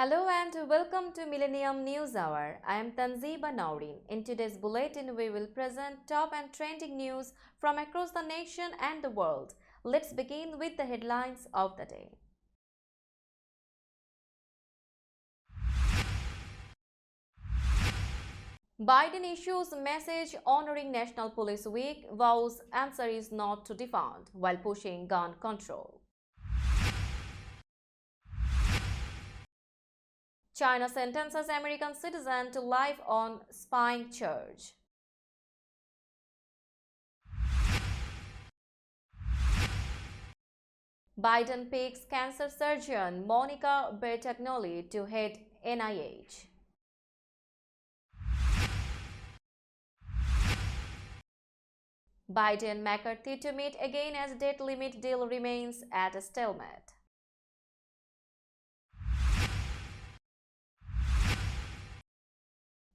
Hello and welcome to Millennium News Hour. I am Tanziba Nawreen. In today's bulletin, we will present top and trending news from across the nation and the world. Let's begin with the headlines of the day. Biden issues message honoring National Police Week, vows answer is not to defund while pushing gun control. China sentences American citizen to life on spying charge. Biden picks cancer surgeon Monica Bertagnolli to head NIH. Biden-McCarthy to meet again as debt limit deal remains at a stalemate.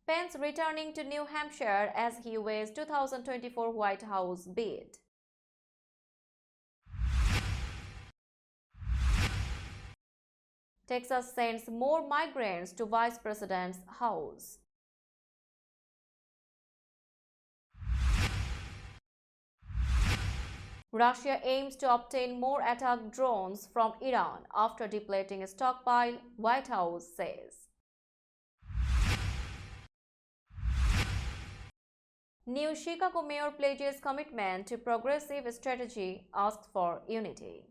Pence returning to New Hampshire as he weighs 2024 White House bid. Texas sends more migrants to Vice President's house. Russia aims to obtain more attack drones from Iran after depleting a stockpile, White House says. New Chicago mayor pledges commitment to progressive strategy, asks for unity.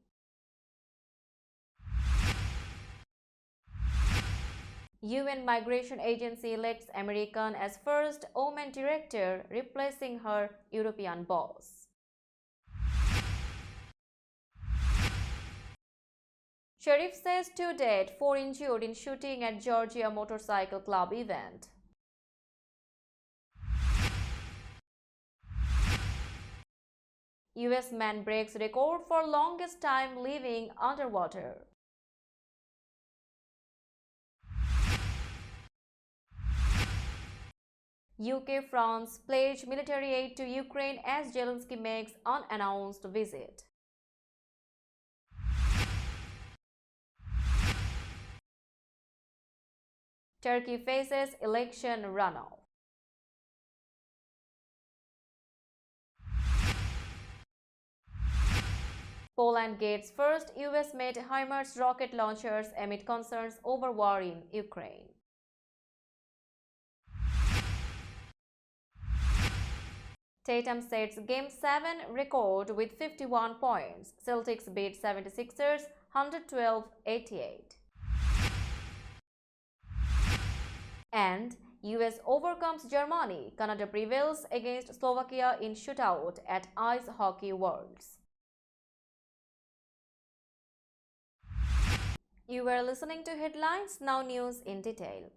UN Migration Agency elects American as first woman director, replacing her European boss. Sheriff says 2 dead, 4 injured in shooting at Georgia Motorcycle Club event. US man breaks record for longest time living underwater. UK-France pledge military aid to Ukraine as Zelensky makes unannounced visit. Turkey faces election runoff. Poland gets first US-made HIMARS rocket launchers amid concerns over war in Ukraine. Tatum sets Game 7 record with 51 points. Celtics beat 76ers 112-88. And US overcomes Germany. Canada prevails against Slovakia in shootout at Ice Hockey Worlds. You were listening to Headlines, now news in detail.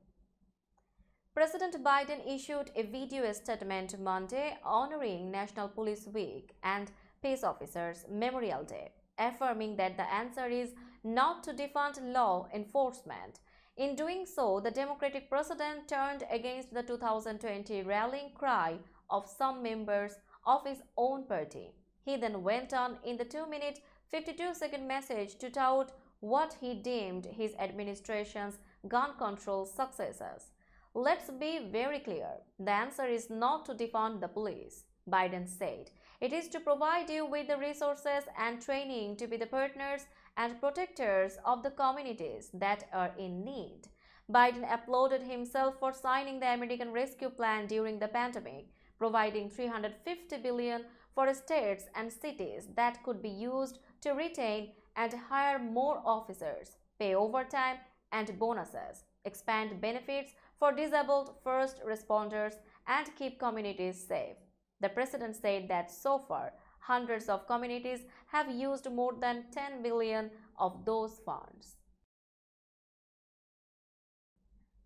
President Biden issued a video statement Monday honoring National Police Week and Peace Officers Memorial Day, affirming that the answer is not to defund law enforcement. In doing so, the Democratic president turned against the 2020 rallying cry of some members of his own party. He then went on in the 2-minute, 52-second message to tout what he deemed his administration's gun control successes. Let's be very clear, the answer is not to defund the police, Biden said. It is to provide you with the resources and training to be the partners and protectors of the communities that are in need. Biden applauded himself for signing the American Rescue Plan during the pandemic, providing $350 billion for states and cities that could be used to retain and hire more officers, pay overtime and bonuses, expand benefits for disabled first responders, and keep communities safe. The president said that so far, hundreds of communities have used more than $10 billion of those funds.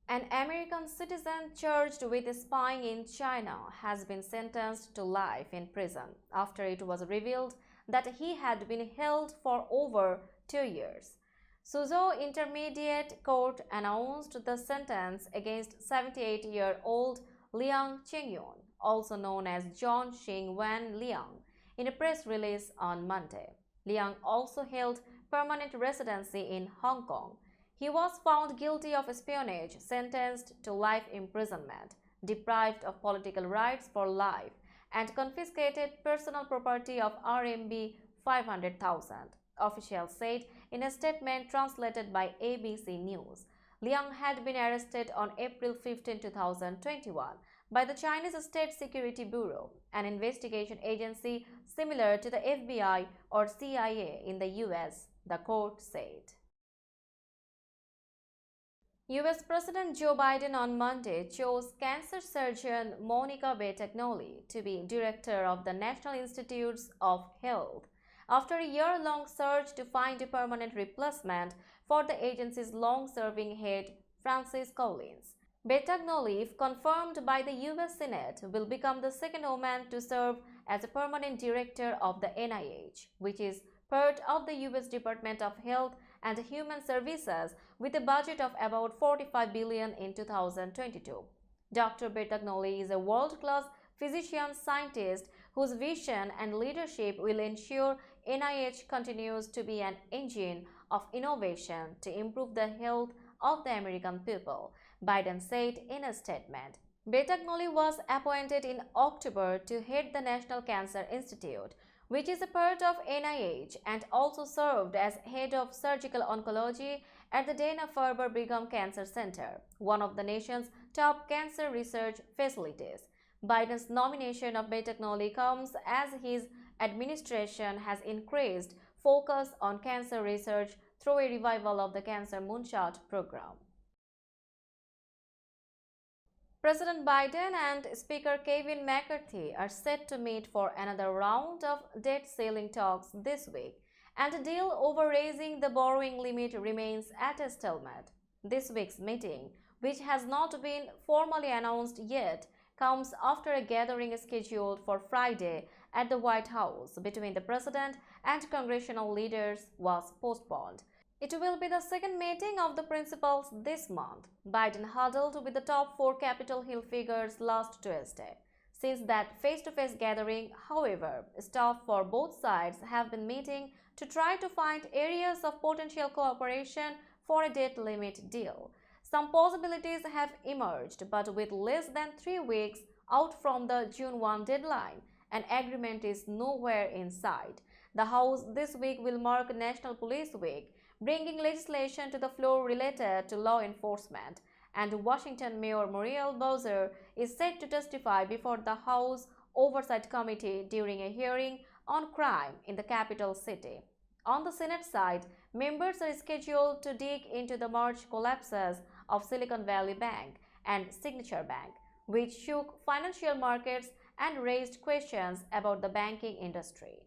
An American citizen charged with spying in China has been sentenced to life in prison after it was revealed that he had been held for over 2 years. Suzhou Intermediate Court announced the sentence against 78-year-old Liang Qingyun, also known as John Xing Wan Liang, in a press release on Monday. Liang also held permanent residency in Hong Kong. He was found guilty of espionage, sentenced to life imprisonment, deprived of political rights for life, and confiscated personal property of RMB 500,000, officials said in a statement translated by ABC News. Liang had been arrested on April 15, 2021 by the Chinese State Security Bureau, an investigation agency similar to the FBI or CIA in the US, the court said. US President Joe Biden on Monday chose cancer surgeon Monica Bertagnolli to be director of the National Institutes of Health after a year-long search to find a permanent replacement for the agency's long-serving head, Francis Collins. Bertagnolli, if confirmed by the US Senate, will become the second woman to serve as a permanent director of the NIH, which is part of the US Department of Health and Human Services with a budget of about $45 billion in 2022. Dr. Bertagnolli is a world-class physician-scientist whose vision and leadership will ensure NIH continues to be an engine of innovation to improve the health of the American people, Biden said in a statement. Bertagnolli was appointed in October to head the National Cancer Institute, which is a part of NIH, and also served as head of surgical oncology at the Dana-Farber Brigham Cancer Center, one of the nation's top cancer research facilities. Biden's nomination of Bertagnolli comes as his administration has increased focus on cancer research through a revival of the Cancer Moonshot program. President Biden and Speaker Kevin McCarthy are set to meet for another round of debt ceiling talks this week, and a deal over raising the borrowing limit remains at a stalemate. This week's meeting, which has not been formally announced yet, comes after a gathering scheduled for Friday at the White House between the president and congressional leaders was postponed. It will be the second meeting of the principals this month. Biden huddled with the top four Capitol Hill figures last Tuesday. Since that face-to-face gathering, however, staff for both sides have been meeting to try to find areas of potential cooperation for a debt limit deal. Some possibilities have emerged, but with less than 3 weeks out from the June 1 deadline, an agreement is nowhere in sight. The House this week will mark National Police Week, bringing legislation to the floor related to law enforcement, and Washington Mayor Muriel Bowser is set to testify before the House Oversight Committee during a hearing on crime in the capital city. On the Senate side, members are scheduled to dig into the March collapses of Silicon Valley Bank and Signature Bank, which shook financial markets and raised questions about the banking industry.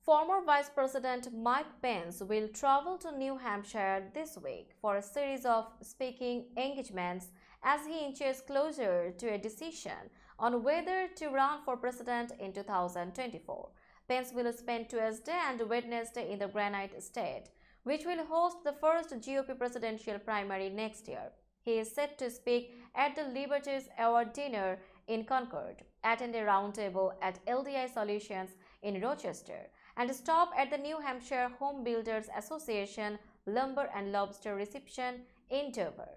Former Vice President Mike Pence will travel to New Hampshire this week for a series of speaking engagements as he inches closer to a decision on whether to run for president in 2024. Pence will spend Tuesday and Wednesday in the Granite State, which will host the first GOP presidential primary next year. He is set to speak at the Liberties Award dinner in Concord, attend a roundtable at LDI Solutions in Rochester, and stop at the New Hampshire Home Builders Association Lumber and Lobster reception in Dover.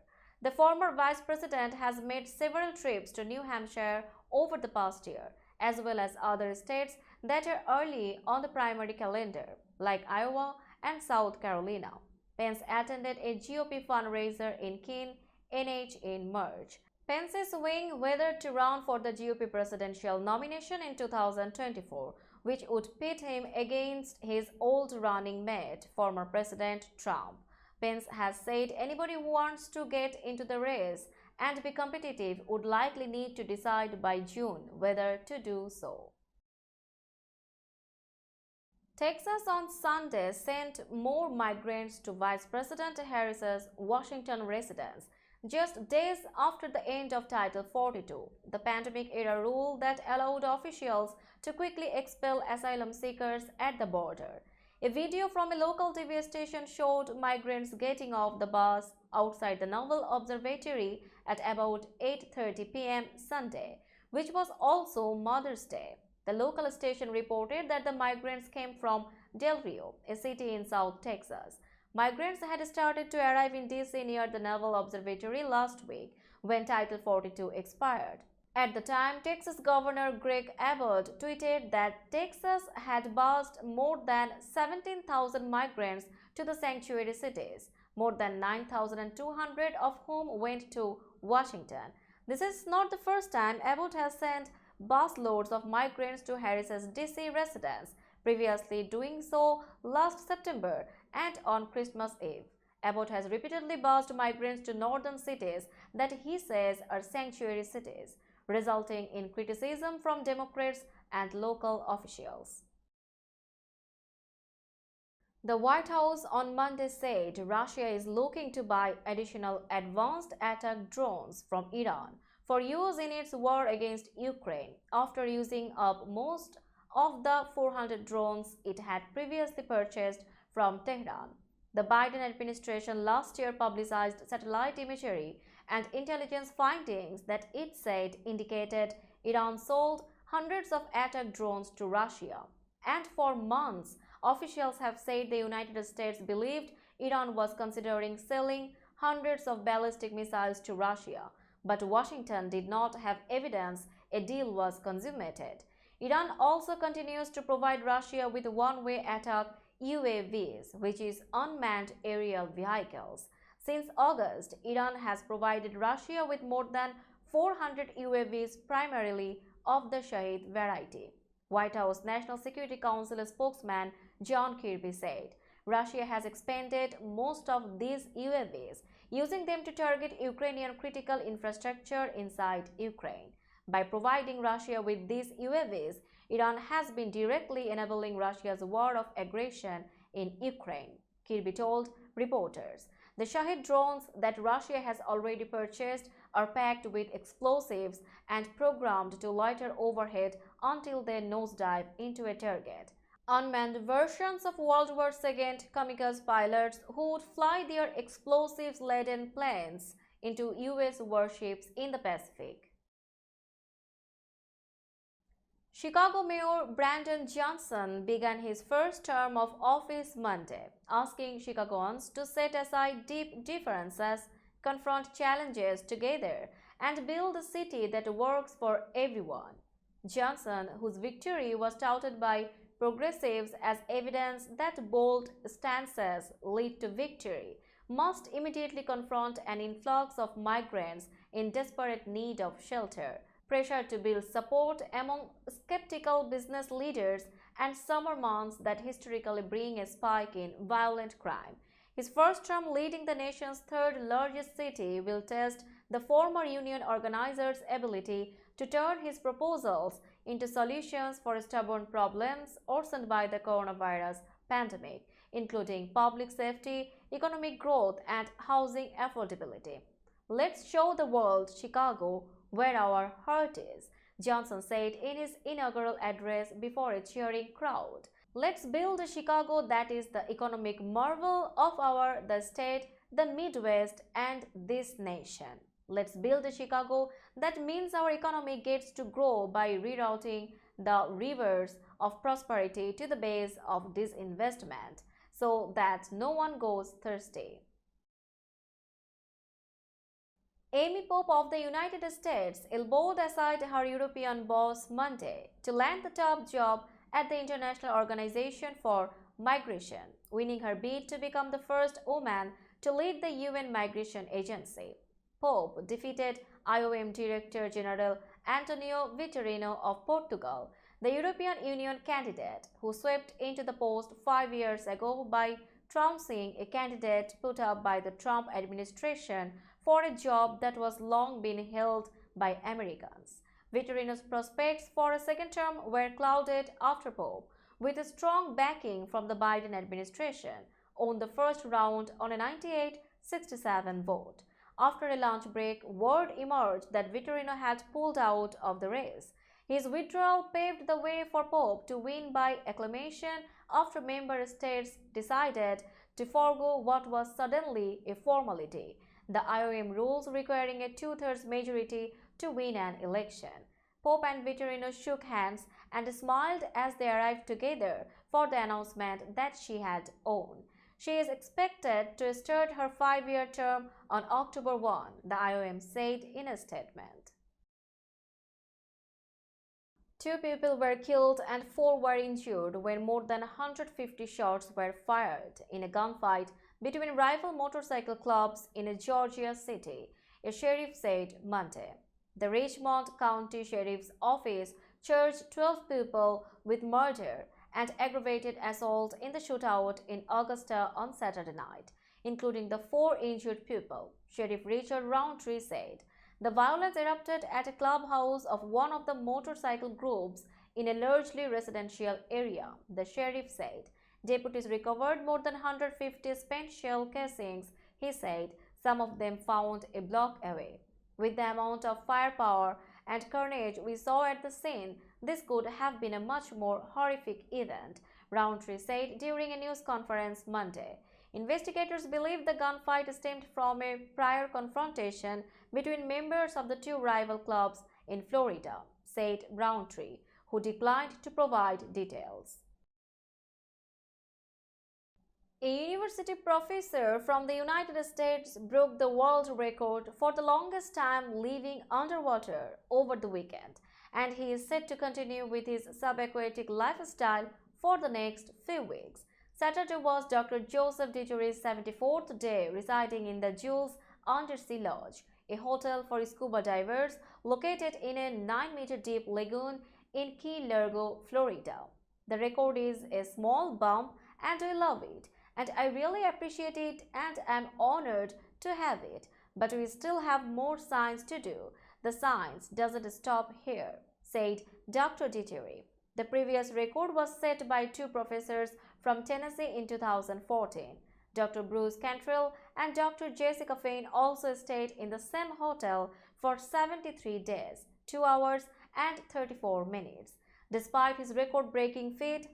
The former vice president has made several trips to New Hampshire over the past year, as well as other states that are early on the primary calendar, like Iowa and South Carolina. Pence attended a GOP fundraiser in Keene, NH in March. Pence is weighing whether to run for the GOP presidential nomination in 2024, which would pit him against his old running mate, former President Trump. Pence has said anybody who wants to get into the race and be competitive would likely need to decide by June whether to do so. Texas on Sunday sent more migrants to Vice President Harris's Washington residence, just days after the end of Title 42, the pandemic-era rule that allowed officials to quickly expel asylum seekers at the border. A video from a local TV station showed migrants getting off the bus outside the Naval Observatory at about 8:30 p.m. Sunday, which was also Mother's Day. The local station reported that the migrants came from Del Rio, a city in South Texas. Migrants had started to arrive in DC near the Naval Observatory last week when Title 42 expired. At the time, Texas Governor Greg Abbott tweeted that Texas had bused more than 17,000 migrants to the sanctuary cities, more than 9,200 of whom went to Washington. This is not the first time Abbott has sent busloads of migrants to Harris's DC residence, previously doing so last September and on Christmas Eve. Abbott has repeatedly bused migrants to northern cities that he says are sanctuary cities, resulting in criticism from Democrats and local officials. The White House on Monday said Russia is looking to buy additional advanced attack drones from Iran for use in its war against Ukraine after using up most of the 400 drones it had previously purchased from Tehran. The Biden administration last year publicized satellite imagery and intelligence findings that it said indicated Iran sold hundreds of attack drones to Russia. And for months, officials have said the United States believed Iran was considering selling hundreds of ballistic missiles to Russia, but Washington did not have evidence a deal was consummated. Iran also continues to provide Russia with one-way attack UAVs, which is unmanned aerial vehicles. Since August, Iran has provided Russia with more than 400 UAVs, primarily of the Shahid variety. White House National Security Council spokesman John Kirby said Russia has expended most of these UAVs, using them to target Ukrainian critical infrastructure inside Ukraine. By providing Russia with these UAVs, Iran has been directly enabling Russia's war of aggression in Ukraine, Kirby told reporters. The Shahid drones that Russia has already purchased are packed with explosives and programmed to lighter overhead until they nosedive into a target. Unmanned versions of World War II kamikaze pilots who would fly their explosives-laden planes into US warships in the Pacific. Chicago Mayor Brandon Johnson began his first term of office Monday, asking Chicagoans to set aside deep differences, confront challenges together, and build a city that works for everyone. Johnson, whose victory was touted by progressives as evidence that bold stances lead to victory, must immediately confront an influx of migrants in desperate need of shelter, pressure to build support among skeptical business leaders, and summer months that historically bring a spike in violent crime. His first term leading the nation's third largest city will test the former union organizer's ability to turn his proposals into solutions for stubborn problems worsened by the coronavirus pandemic, including public safety, economic growth, and housing affordability. Let's show the world Chicago where our heart is, Johnson said in his inaugural address before a cheering crowd. Let's build a Chicago that is the economic marvel of the state, the Midwest, and this nation. Let's build a Chicago that means our economy gets to grow by rerouting the rivers of prosperity to the base of disinvestment so that no one goes thirsty. Amy Pope of the United States elbowed aside her European boss Monday to land the top job at the International Organization for Migration, winning her bid to become the first woman to lead the UN Migration Agency. Pope defeated IOM Director General Antonio Vitorino of Portugal, the European Union candidate who swept into the post 5 years ago by trouncing a candidate put up by the Trump administration for a job that was long been held by Americans. Vitorino's prospects for a second term were clouded after Pope, with a strong backing from the Biden administration, won the first round on a 98-67 vote. After a lunch break, word emerged that Vitorino had pulled out of the race. His withdrawal paved the way for Pope to win by acclamation after member states decided to forego what was suddenly a formality, the IOM rules requiring a two-thirds majority to win an election. Pope and Vitorino shook hands and smiled as they arrived together for the announcement that she had won. She is expected to start her 5-year term on October 1, the IOM said in a statement. 2 people were killed and 4 were injured when more than 150 shots were fired in a gunfight between rival motorcycle clubs in a Georgia city, a sheriff said Monday. The Richmond County Sheriff's Office charged 12 people with murder and aggravated assault in the shootout in Augusta on Saturday night, including the 4 injured people, Sheriff Richard Roundtree said. The violence erupted at a clubhouse of one of the motorcycle groups in a largely residential area, the sheriff said. Deputies recovered more than 150 spent shell casings, he said, some of them found a block away. With the amount of firepower and carnage we saw at the scene, this could have been a much more horrific event, Roundtree said during a news conference Monday. Investigators believe the gunfight stemmed from a prior confrontation between members of the 2 rival clubs in Florida, said Roundtree, who declined to provide details. A university professor from the United States broke the world record for the longest time living underwater over the weekend, and he is set to continue with his subaquatic lifestyle for the next few weeks. Saturday was Dr. Joseph Dituri's 74th day residing in the Jules Undersea Lodge, a hotel for scuba divers located in a 9-meter deep lagoon in Key Largo, Florida. The record is a small bump and we love it, and I really appreciate it and am honored to have it, but we still have more science to do. The science doesn't stop here, said Dr. Dituri. The previous record was set by 2 professors from Tennessee in 2014. Dr. Bruce Cantrell and Dr. Jessica Fain also stayed in the same hotel for 73 days, 2 hours and 34 minutes. Despite his record-breaking feat,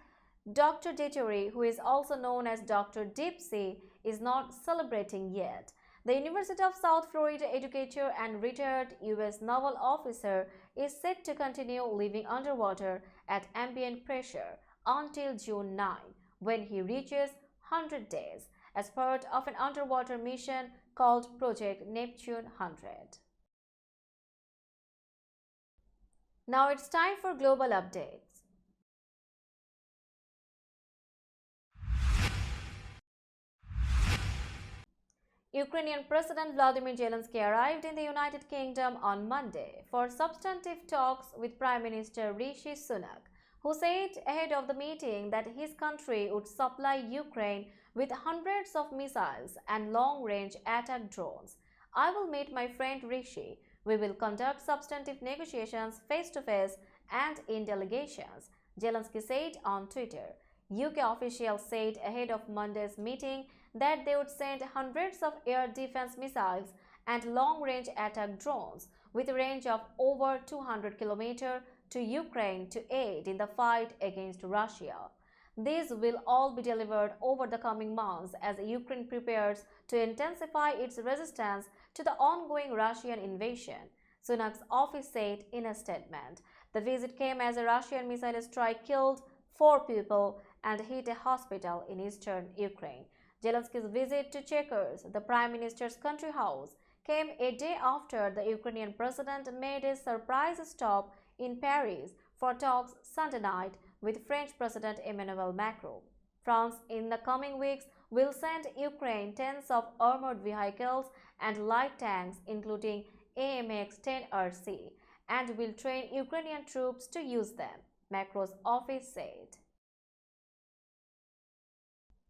Dr. Dituri, who is also known as Dr. Deep Sea, is not celebrating yet. The University of South Florida educator and retired U.S. naval officer is set to continue living underwater at ambient pressure until June 9, when he reaches 100 days, as part of an underwater mission called Project Neptune 100. Now it's time for global updates. Ukrainian President Vladimir Zelensky arrived in the United Kingdom on Monday for substantive talks with Prime Minister Rishi Sunak, who said ahead of the meeting that his country would supply Ukraine with hundreds of missiles and long-range attack drones. I will meet my friend Rishi. We will conduct substantive negotiations face-to-face and in delegations, Zelensky said on Twitter. UK officials said ahead of Monday's meeting that they would send hundreds of air defense missiles and long-range attack drones with a range of over 200 km to Ukraine to aid in the fight against Russia. These will all be delivered over the coming months as Ukraine prepares to intensify its resistance to the ongoing Russian invasion, Sunak's office said in a statement. The visit came as a Russian missile strike killed 4 people and hit a hospital in eastern Ukraine. Zelensky's visit to Chequers, the Prime Minister's country house, came a day after the Ukrainian president made a surprise stop in Paris for talks Sunday night with French President Emmanuel Macron. France, in the coming weeks, will send Ukraine tens of armored vehicles and light tanks, including AMX-10RC, and will train Ukrainian troops to use them, Macron's office said.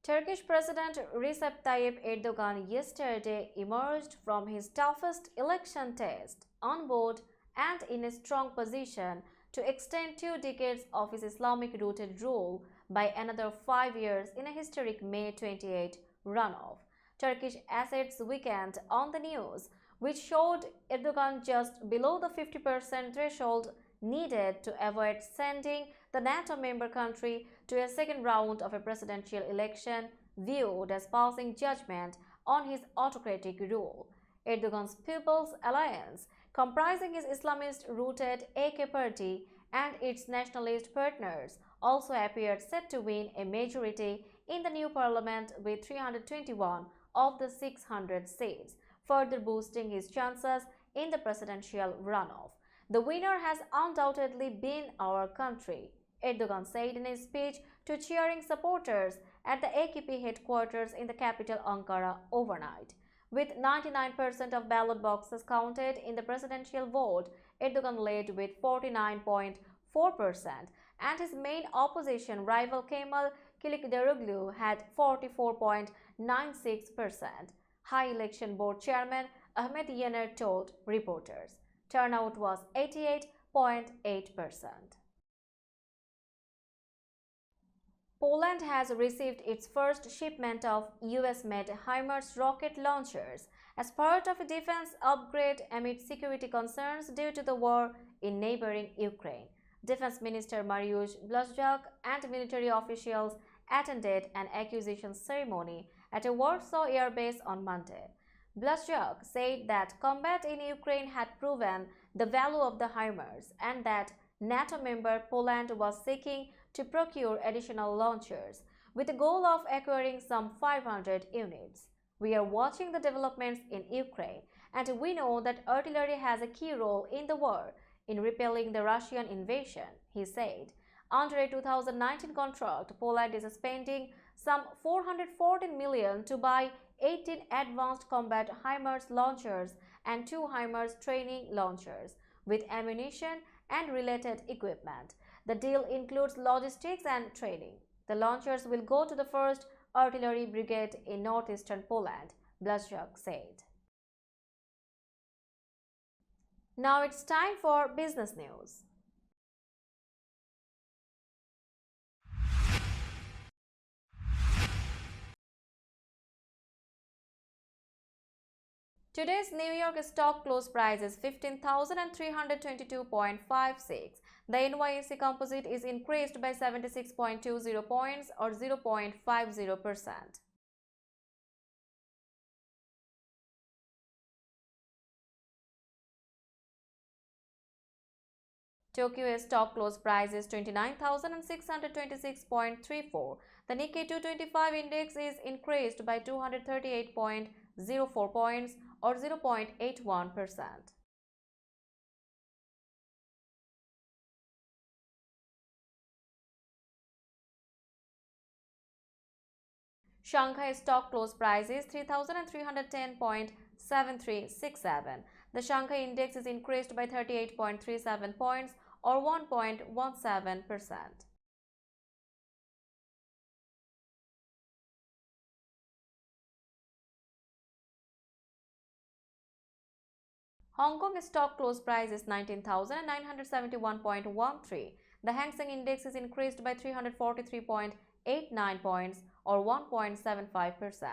Turkish President Recep Tayyip Erdogan yesterday emerged from his toughest election test on board and in a strong position to extend 2 decades of his Islamic-rooted rule by another 5 years in a historic May 28 runoff. Turkish assets weakened on the news, which showed Erdogan just below the 50% threshold needed to avoid sending the NATO member country to a second round of a presidential election viewed as passing judgment on his autocratic rule. Erdogan's People's Alliance comprising its Islamist-rooted AK party and its nationalist partners, also appeared set to win a majority in the new parliament with 321 of the 600 seats, further boosting his chances in the presidential runoff. The winner has undoubtedly been our country, Erdogan said in a speech to cheering supporters at the AKP headquarters in the capital Ankara overnight. With 99% of ballot boxes counted in the presidential vote, Erdogan led with 49.4%, and his main opposition rival Kemal Kılıçdaroğlu had 44.96%. High Election Board Chairman Ahmet Yener told reporters. Turnout was 88.8%. Poland has received its first shipment of US-made HIMARS rocket launchers as part of a defense upgrade amid security concerns due to the war in neighboring Ukraine. Defense Minister Mariusz Blaszczak and military officials attended an acquisition ceremony at a Warsaw airbase on Monday. Blaszczak said that combat in Ukraine had proven the value of the HIMARS and that NATO member Poland was seeking to procure additional launchers, with the goal of acquiring some 500 units. We are watching the developments in Ukraine, and we know that artillery has a key role in the war in repelling the Russian invasion, he said. Under a 2019 contract, Poland is spending some 414 million to buy 18 advanced combat HIMARS launchers and 2 HIMARS training launchers, with ammunition and related equipment. The deal includes logistics and training. The launchers will go to the 1st Artillery Brigade in northeastern Poland, Blaszczak said. Now it's time for business news. Today's New York stock close price is 15,322.56. The NYSE Composite is increased by 76.20 points or 0.50%. Tokyo stock close price is 29,626.34. The Nikkei 225 index is increased by 238.04 points or 0.81%. Shanghai stock close price is 3,310.7367. The Shanghai index is increased by 38.37 points or 1.17%. Hong Kong stock close price is 19,971.13. The Hang Seng index is increased by 343.89 points or 1.75%.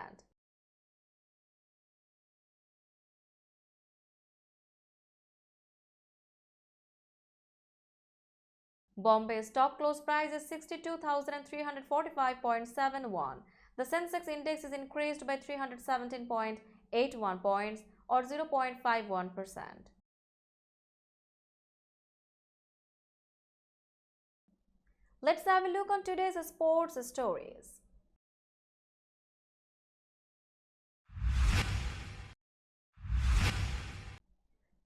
Bombay stock close price is 62,345.71. The Sensex index is increased by 317.81 points or 0.51%. Let's have a look on today's sports stories.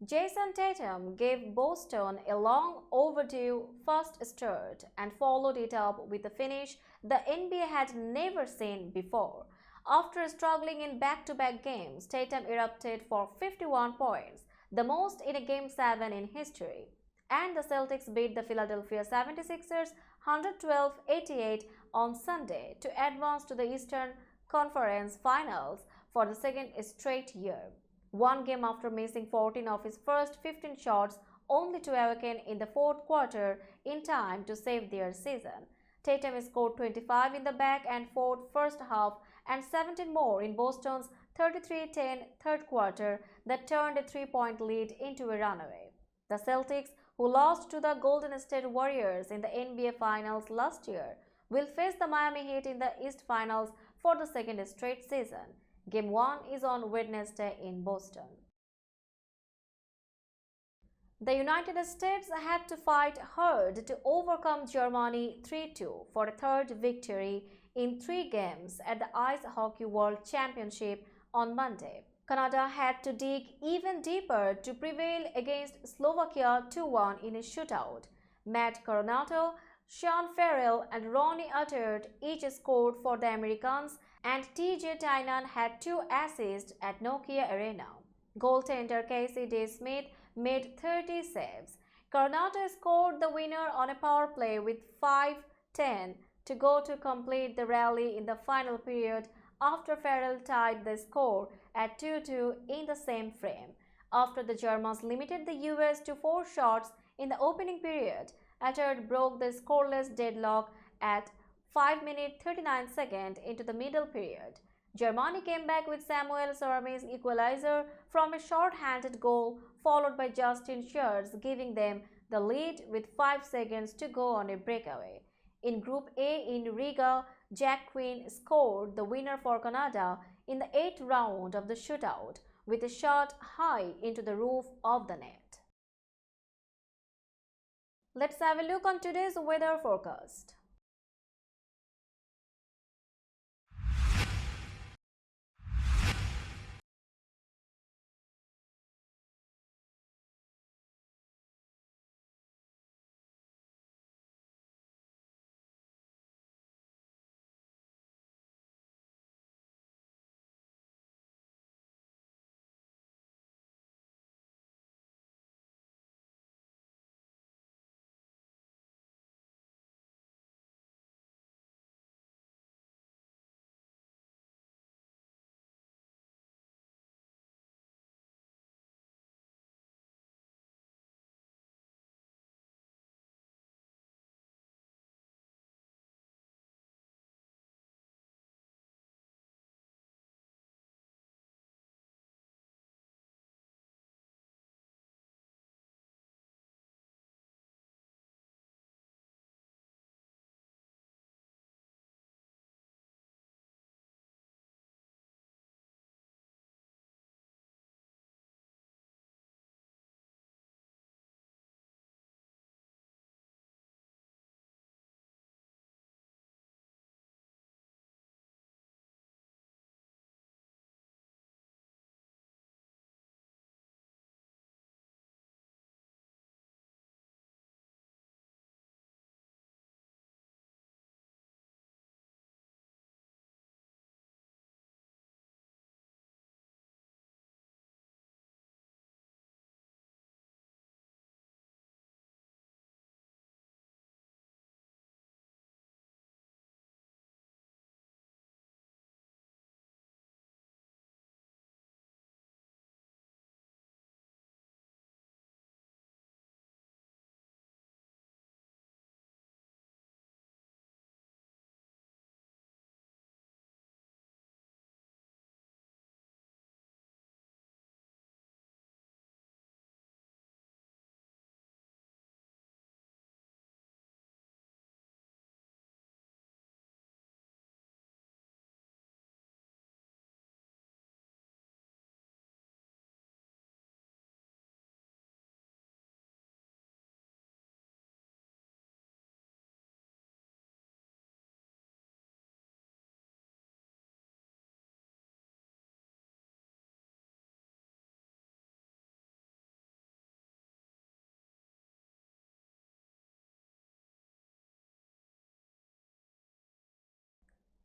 Jason Tatum gave Boston a long overdue fast start and followed it up with a finish the NBA had never seen before. After struggling in back-to-back games, Tatum erupted for 51 points, the most in a Game 7 in history. And the Celtics beat the Philadelphia 76ers 112-88 on Sunday to advance to the Eastern Conference Finals for the second straight year. One game after missing 14 of his first 15 shots, only to awaken in the fourth quarter in time to save their season. Tatum scored 25 in the back and forth first half and 17 more in Boston's 33-10 third quarter that turned a three-point lead into a runaway. The Celtics, who lost to the Golden State Warriors in the NBA Finals last year, will face the Miami Heat in the East Finals for the second straight season. Game 1 is on Wednesday in Boston. The United States had to fight hard to overcome Germany 3-2 for a third victory in 3 games at the Ice Hockey World Championship on Monday. Canada had to dig even deeper to prevail against Slovakia 2-1 in a shootout. Matt Coronato, Sean Farrell and Ronnie Uttard each scored for the Americans, and TJ Tynan had 2 assists at Nokia Arena. Goaltender Casey DeSmith made 30 saves. Coronato scored the winner on a power play with 5:10 to go to complete the rally in the final period after Farrell tied the score at 2-2 in the same frame. After the Germans limited the US to 4 shots in the opening period, Uttard broke the scoreless deadlock at 5 minutes 39 seconds into the middle period. Germany came back with Samuel Sarami's equalizer from a short-handed goal, followed by Justin Scherz giving them the lead with 5 seconds to go on a breakaway. In Group A in Riga, Jack Quinn scored the winner for Canada in the 8th round of the shootout with a shot high into the roof of the net. Let's have a look on today's weather forecast.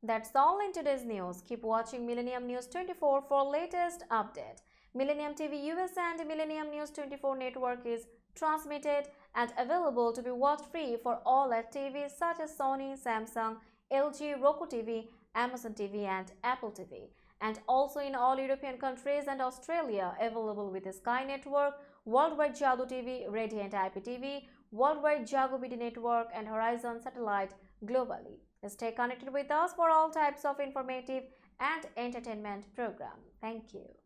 That's all in today's news. Keep watching Millennium News 24 for latest update. Millennium TV US and Millennium News 24 network is transmitted and available to be watched free for all at TVs such as Sony, Samsung, LG, Roku TV, Amazon TV and Apple TV. And also in all European countries and Australia, available with the Sky Network, Worldwide Jago TV, Radiant IPTV, Worldwide Jago BD Network and Horizon Satellite globally. Stay connected with us for all types of informative and entertainment programs. Thank you.